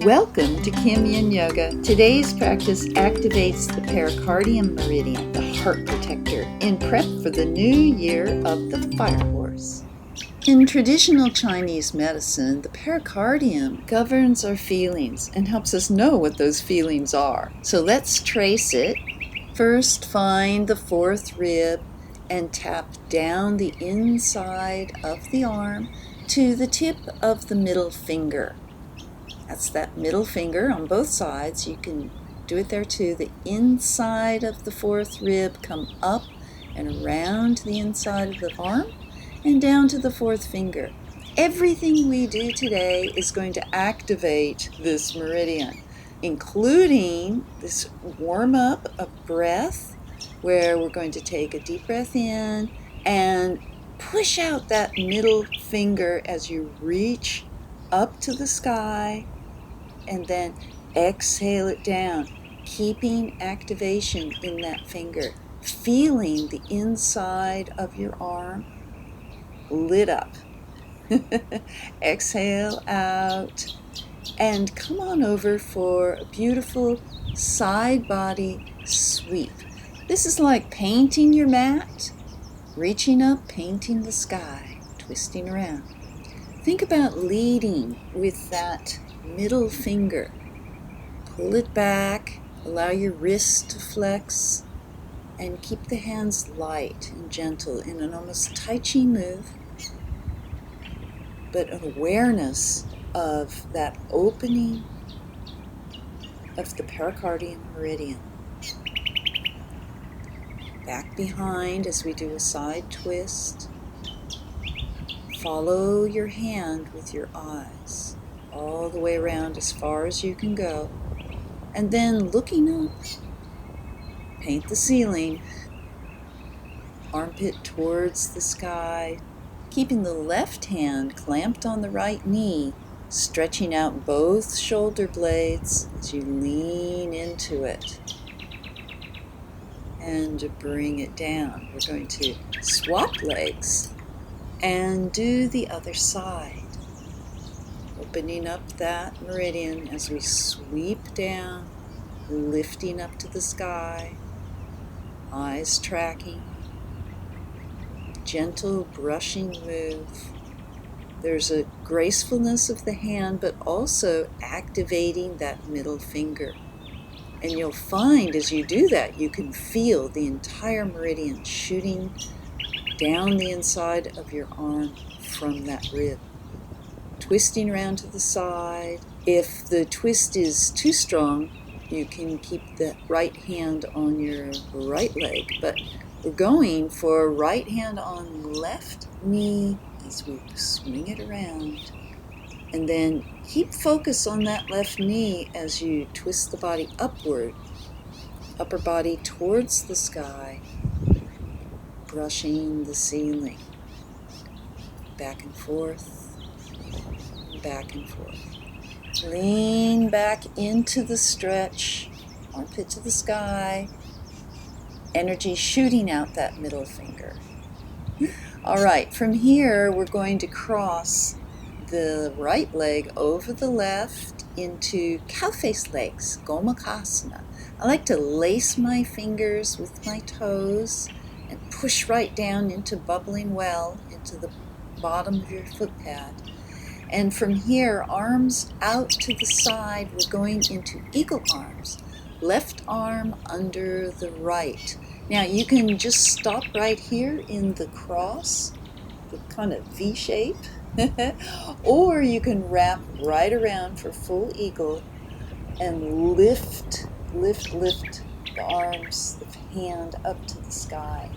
Welcome to Kim Yin Yoga. Today's practice activates the Pericardium Meridian, the heart protector, in prep for the new year of the fire horse. In traditional Chinese medicine, the pericardium governs our feelings and helps us know what those feelings are. So let's trace it. First, find the fourth rib and tap down the inside of the arm to the tip of the middle finger. That's that middle finger on both sides. You can do it there too. The inside of the fourth rib, come up and around the inside of the arm and down to the fourth finger. Everything we do today is going to activate this meridian, including this warm-up of breath, where we're going to take a deep breath in and push out that middle finger as you reach up to the sky, and then exhale it down, keeping activation in that finger, feeling the inside of your arm lit up. Exhale out and come on over for a beautiful side body sweep. This is like painting your mat, reaching up, painting the sky, twisting around. Think about leading with that middle finger. Pull it back, allow your wrist to flex, and keep the hands light and gentle in an almost Tai Chi move, but an awareness of that opening of the pericardium meridian. Back behind as we do a side twist. Follow your hand with your eyes all the way around as far as you can go, and then looking up, paint the ceiling, armpit towards the sky, keeping the left hand clamped on the right knee, stretching out both shoulder blades as you lean into it, and bring it down. We're going to swap legs and do the other side. Opening up that meridian as we sweep down, lifting up to the sky, eyes tracking, gentle brushing move. There's a gracefulness of the hand, but also activating that middle finger. And you'll find as you do that, you can feel the entire meridian shooting down the inside of your arm from that rib. Twisting around to the side. If the twist is too strong, you can keep the right hand on your right leg, but we're going for right hand on left knee as we swing it around. And then keep focus on that left knee as you twist the body upward, upper body towards the sky, brushing the ceiling. Back and forth. Back and forth. Lean back into the stretch, armpit to the sky, energy shooting out that middle finger. All right, from here we're going to cross the right leg over the left into cow face legs, Gomukhasana. I like to lace my fingers with my toes and push right down into bubbling well, into the bottom of your foot pad. And from here, arms out to the side, we're going into eagle arms. Left arm under the right. Now you can just stop right here in the cross, the kind of V shape, or you can wrap right around for full eagle and lift the arms, the hand up to the sky.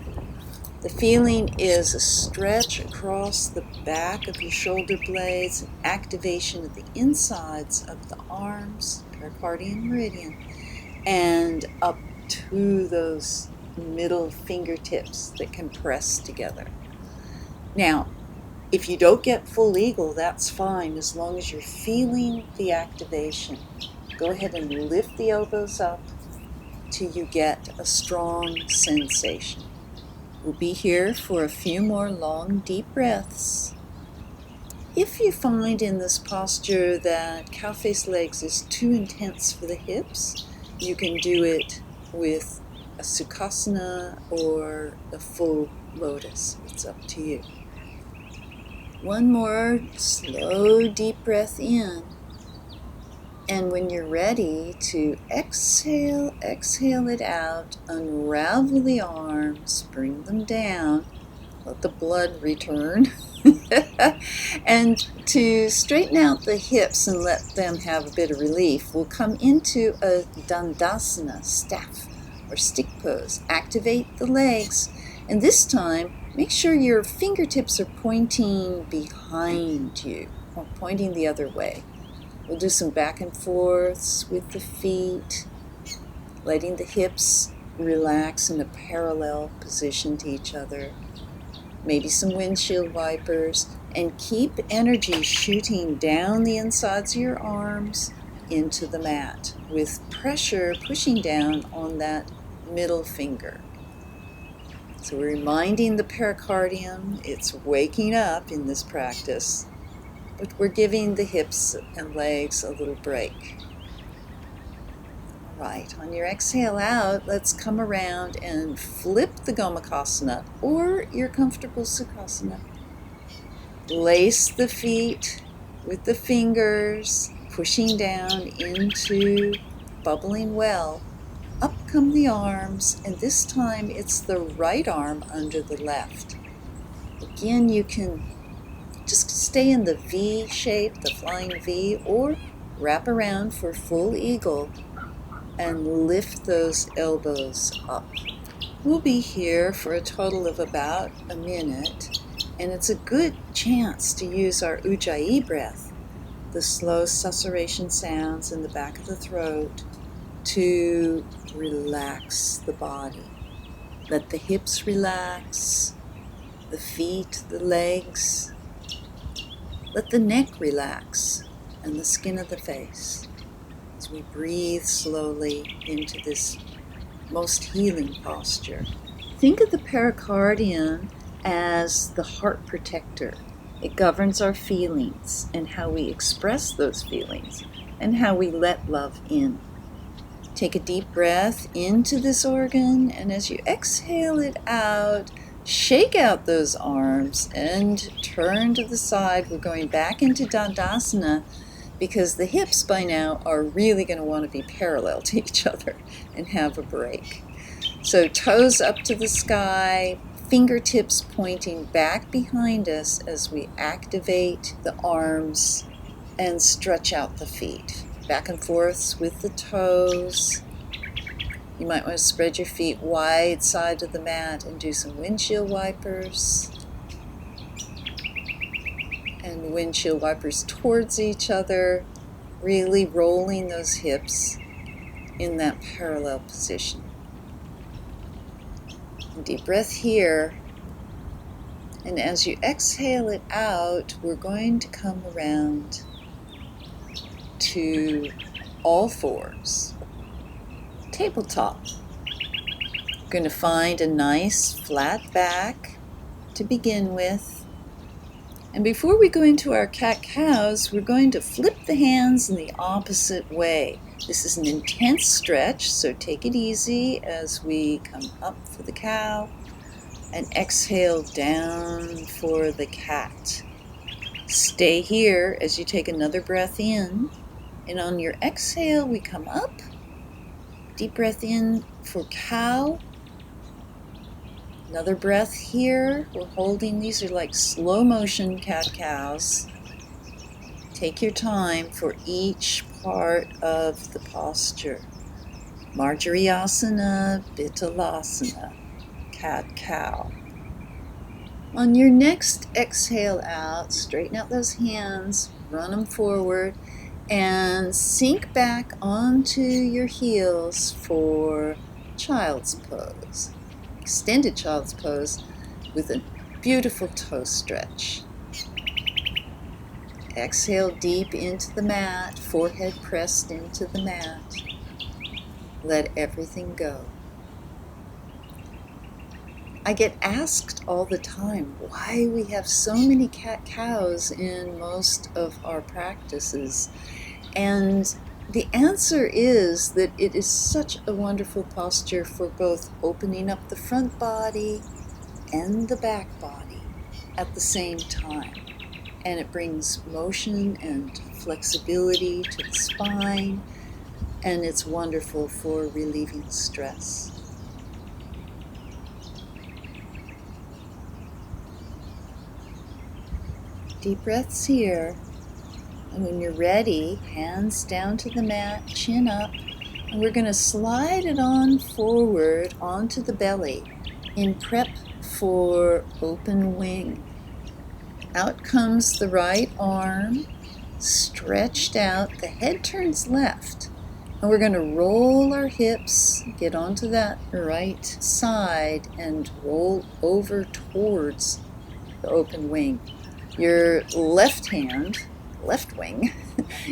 The feeling is a stretch across the back of your shoulder blades, an activation of the insides of the arms, pericardium meridian, and up to those middle fingertips that can press together. Now, if you don't get full eagle, that's fine as long as you're feeling the activation. Go ahead and lift the elbows up till you get a strong sensation. We'll be here for a few more long, deep breaths. If you find in this posture that cow-faced legs is too intense for the hips, you can do it with a Sukhasana or a full lotus. It's up to you. One more slow, deep breath in. And when you're ready to exhale, exhale it out, unravel the arms, bring them down, let the blood return, and to straighten out the hips and let them have a bit of relief, we'll come into a Dandasana, staff or stick pose. Activate the legs, and this time make sure your fingertips are pointing behind you, or pointing the other way. We'll do some back and forths with the feet, letting the hips relax in a parallel position to each other. Maybe some windshield wipers, and keep energy shooting down the insides of your arms into the mat with pressure pushing down on that middle finger. So we're reminding the pericardium it's waking up in this practice, but we're giving the hips and legs a little break. All right, on your exhale out, let's come around and flip the Gomukhasana or your comfortable Sukhasana. Lace the feet with the fingers, pushing down into bubbling well. Up come the arms, and this time it's the right arm under the left. Again, you can just stay in the V shape, the flying V, or wrap around for full eagle and lift those elbows up. We'll be here for a total of about a minute, and it's a good chance to use our Ujjayi breath, the slow susurration sounds in the back of the throat, to relax the body. Let the hips relax, the feet, the legs. Let the neck relax and the skin of the face as we breathe slowly into this most healing posture. Think of the pericardium as the heart protector. It governs our feelings and how we express those feelings and how we let love in. Take a deep breath into this organ, and as you exhale it out, shake out those arms and turn to the side. We're going back into Dandasana because the hips by now are really going to want to be parallel to each other and have a break. So toes up to the sky, fingertips pointing back behind us as we activate the arms and stretch out the feet. Back and forth with the toes. You might want to spread your feet wide side of the mat and do some windshield wipers. And windshield wipers towards each other, really rolling those hips in that parallel position. Deep breath here, and as you exhale it out, we're going to come around to all fours. Tabletop. We're going to find a nice flat back to begin with. And before we go into our cat-cows, we're going to flip the hands in the opposite way. This is an intense stretch, so take it easy as we come up for the cow and exhale down for the cat. Stay here as you take another breath in, and on your exhale we come up. Deep breath in for cow. Another breath here. We're holding, these are like slow motion cat-cows. Take your time for each part of the posture. Marjaryasana-Bitilasana, cat-cow. On your next exhale out, straighten out those hands, run them forward, and sink back onto your heels for child's pose. Extended child's pose with a beautiful toe stretch. Exhale deep into the mat, forehead pressed into the mat. Let everything go. I get asked all the time why we have so many cat-cows in most of our practices. And the answer is that it is such a wonderful posture for both opening up the front body and the back body at the same time. And it brings motion and flexibility to the spine, and it's wonderful for relieving stress. Deep breaths here. And when you're ready, hands down to the mat, chin up, and we're going to slide it on forward onto the belly in prep for open wing. Out comes the right arm, stretched out, the head turns left, and we're going to roll our hips, get onto that right side, and roll over towards the open wing. Your left hand, left wing,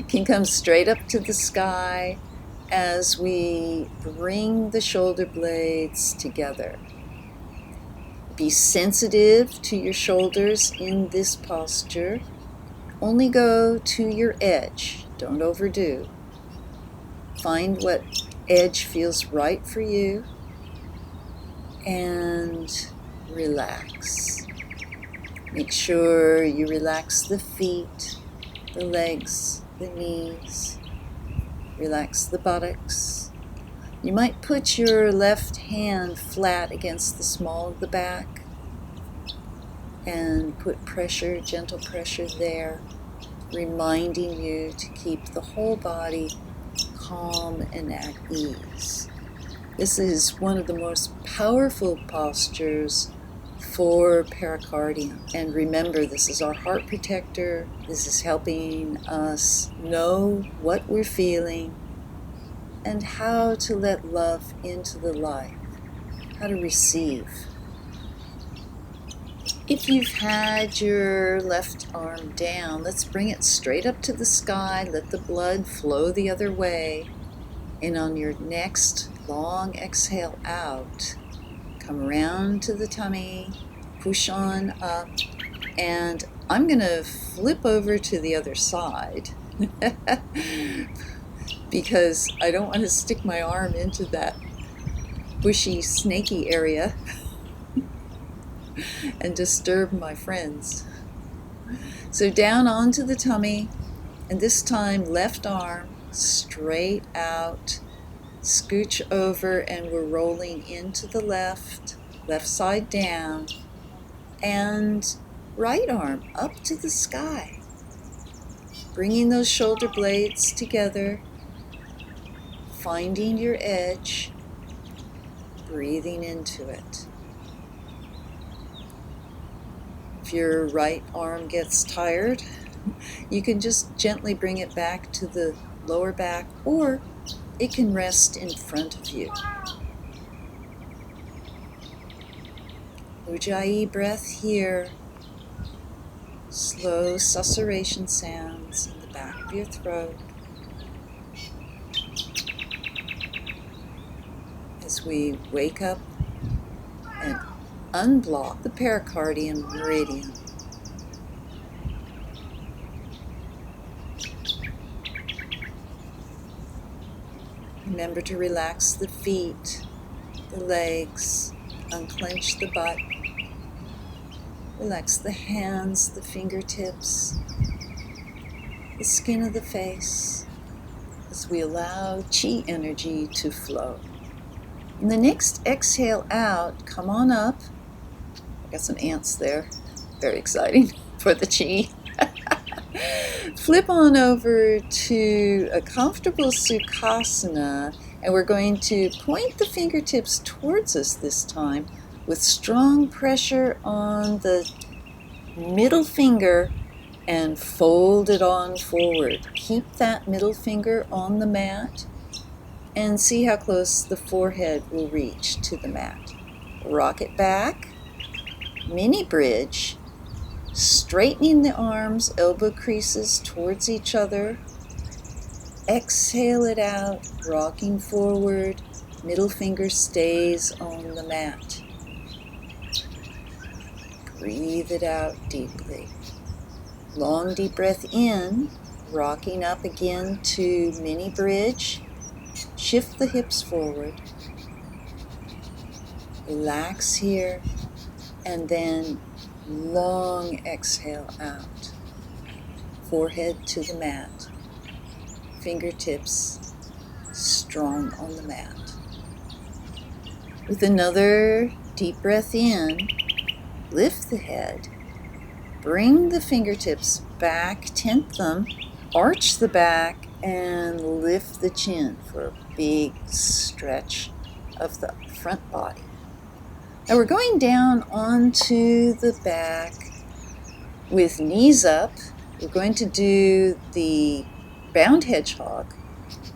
can come straight up to the sky as we bring the shoulder blades together. Be sensitive to your shoulders in this posture. Only go to your edge. Don't overdo. Find what edge feels right for you and relax. Make sure you relax the feet, the legs, the knees. Relax the buttocks. You might put your left hand flat against the small of the back and put pressure, gentle pressure there, reminding you to keep the whole body calm and at ease. This is one of the most powerful postures for pericardium. And remember, this is our heart protector. This is helping us know what we're feeling and how to let love into the life, how to receive. If you've had your left arm down, let's bring it straight up to the sky. Let the blood flow the other way. And on your next long exhale out, come around to the tummy, push on up, and I'm going to flip over to the other side because I don't want to stick my arm into that bushy, snaky area and disturb my friends. So down onto the tummy, and this time left arm straight out, scooch over, and we're rolling into the left side down, and right arm up to the sky, bringing those shoulder blades together, finding your edge, breathing into it. If your right arm gets tired, you can just gently bring it back to the lower back, or it can rest in front of you. Ujjayi breath here. Slow susurration sounds in the back of your throat as we wake up and unblock the Pericardium Meridian. Remember to relax the feet, the legs, unclench the butt. Relax the hands, the fingertips, the skin of the face as we allow chi energy to flow. In the next exhale out, come on up. I got some ants there. Very exciting for the chi. Flip on over to a comfortable Sukhasana, and we're going to point the fingertips towards us this time with strong pressure on the middle finger and fold it on forward. Keep that middle finger on the mat and see how close the forehead will reach to the mat. Rock it back, mini bridge, straightening the arms, elbow creases towards each other. Exhale it out, rocking forward, middle finger stays on the mat. Breathe it out deeply. Long deep breath in, rocking up again to mini bridge. Shift the hips forward. Relax here, and then long exhale out. Forehead to the mat. Fingertips strong on the mat. With another deep breath in, lift the head. Bring the fingertips back, tent them, arch the back, and lift the chin for a big stretch of the front body. Now we're going down onto the back with knees up. We're going to do the bound hedgehog.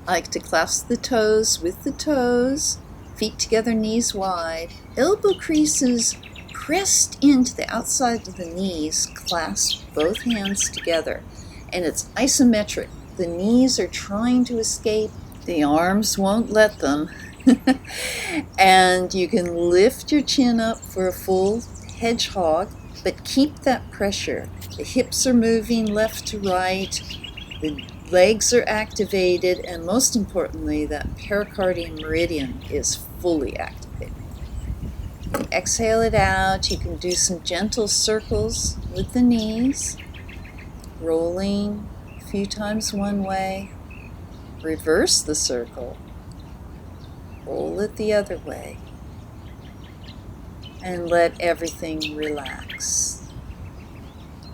I like to clasp the toes with the toes, feet together, knees wide, elbow creases pressed into the outside of the knees, clasp both hands together. And it's isometric. The knees are trying to escape. The arms won't let them. And you can lift your chin up for a full hedgehog, but keep that pressure. The hips are moving left to right. The legs are activated. And most importantly, that pericardium meridian is fully activated. Exhale it out. You can do some gentle circles with the knees, rolling a few times one way. Reverse the circle, roll it the other way, and let everything relax.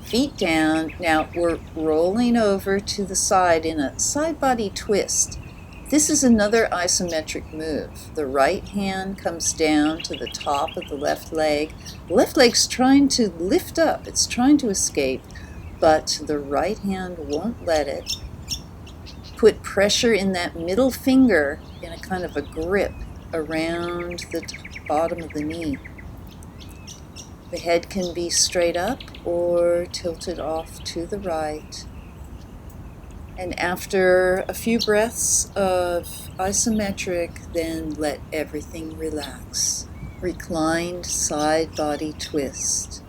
Feet down. Now we're rolling over to the side in a side body twist. This is another isometric move. The right hand comes down to the top of the left leg. The left leg's trying to lift up. It's trying to escape, but the right hand won't let it. Put pressure in that middle finger in a kind of a grip around the bottom of the knee. The head can be straight up or tilted off to the right. And after a few breaths of isometric, then let everything relax. Reclined side body twist.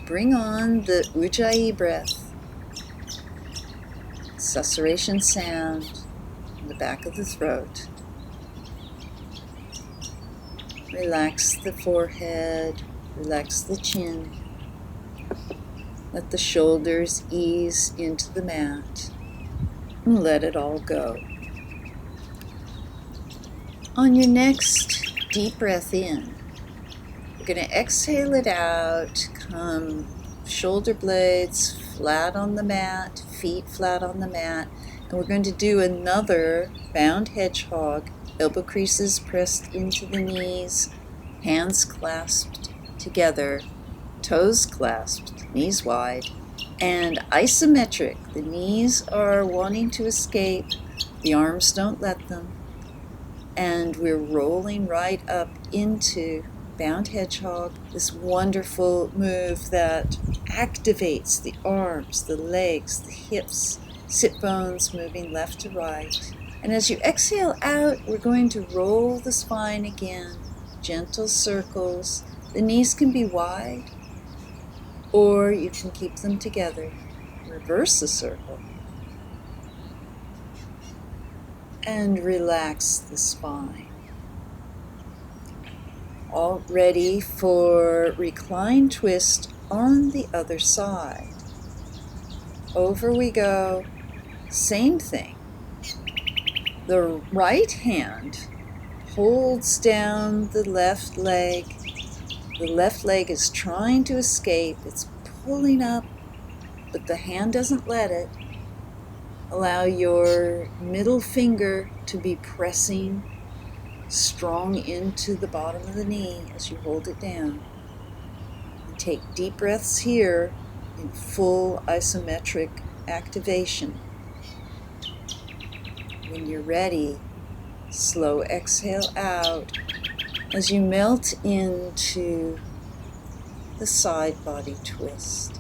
Bring on the Ujjayi breath. Susurration sound in the back of the throat. Relax the forehead, relax the chin. Let the shoulders ease into the mat and let it all go. On your next deep breath in, you're going to exhale it out, come shoulder blades flat on the mat, feet flat on the mat, and we're going to do another bound hedgehog, elbow creases pressed into the knees, hands clasped together, toes clasped, knees wide, and isometric. The knees are wanting to escape, the arms don't let them, and we're rolling right up into bound hedgehog, this wonderful move that activates the arms, the legs, the hips, sit bones moving left to right. And as you exhale out, we're going to roll the spine again, gentle circles. The knees can be wide, or you can keep them together. Reverse the circle. And relax the spine. All ready for reclined twist on the other side. Over we go. Same thing. The right hand holds down the left leg. The left leg is trying to escape. It's pulling up, but the hand doesn't let it. Allow your middle finger to be pressing strong into the bottom of the knee as you hold it down. And take deep breaths here in full isometric activation. When you're ready, slow exhale out as you melt into the side body twist.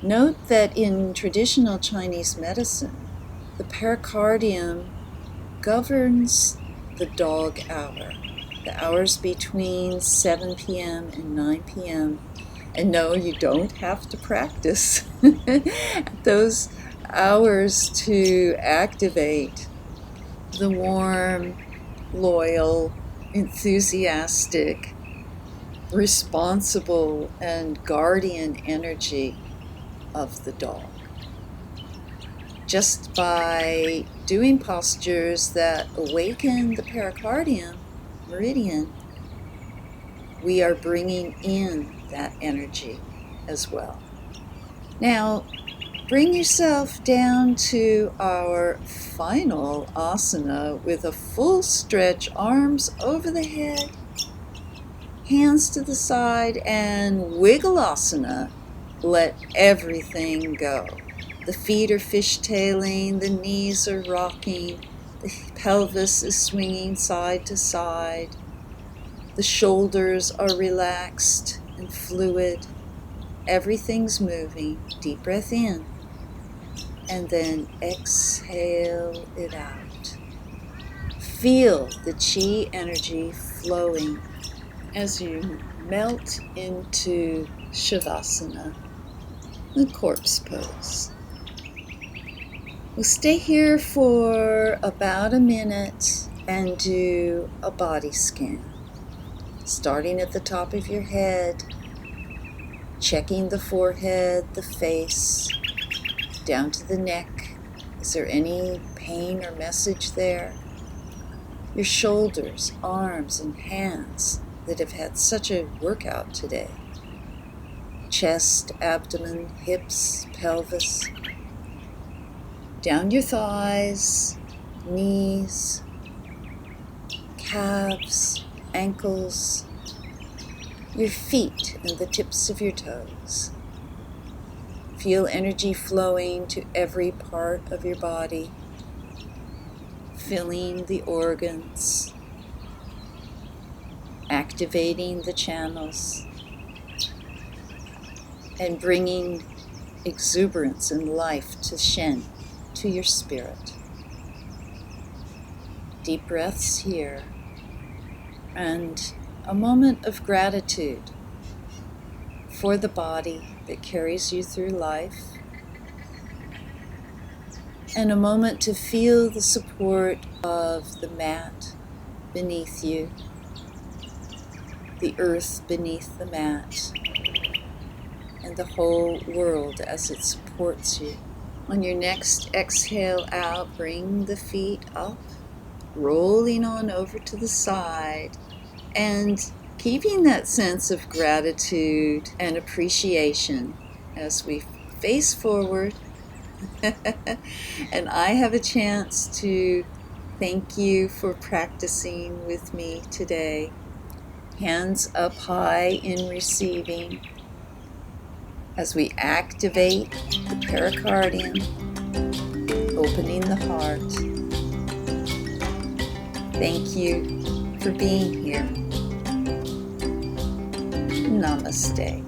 Note that in traditional Chinese medicine, the pericardium governs the dog hour. the hours between 7 p.m. and 9 p.m. And no, you don't have to practice those hours to activate the warm, loyal, enthusiastic, responsible, and guardian energy of the dog. Just by doing postures that awaken the Pericardium Meridian, we are bringing in that energy as well. Now, bring yourself down to our final asana with a full stretch, arms over the head, hands to the side, and Wiggleasana. Let everything go. The feet are fishtailing, the knees are rocking, the pelvis is swinging side to side, the shoulders are relaxed and fluid, everything's moving. Deep breath in, and then exhale it out. Feel the chi energy flowing as you melt into Savasana, the corpse pose. We'll stay here for about a minute and do a body scan. Starting at the top of your head, checking the forehead, the face, down to the neck. Is there any pain or message there? Your shoulders, arms, and hands that have had such a workout today. Chest, abdomen, hips, pelvis. Down your thighs, knees, calves, ankles, your feet and the tips of your toes. Feel energy flowing to every part of your body, filling the organs, activating the channels, and bringing exuberance and life to Shen, to your spirit. Deep breaths here, and a moment of gratitude for the body that carries you through life, and a moment to feel the support of the mat beneath you, the earth beneath the mat, and the whole world as it supports you. On your next exhale out, bring the feet up, rolling on over to the side, and keeping that sense of gratitude and appreciation as we face forward. And I have a chance to thank you for practicing with me today. Hands up high in receiving as we activate the pericardium, opening the heart. Thank you for being here. Namaste.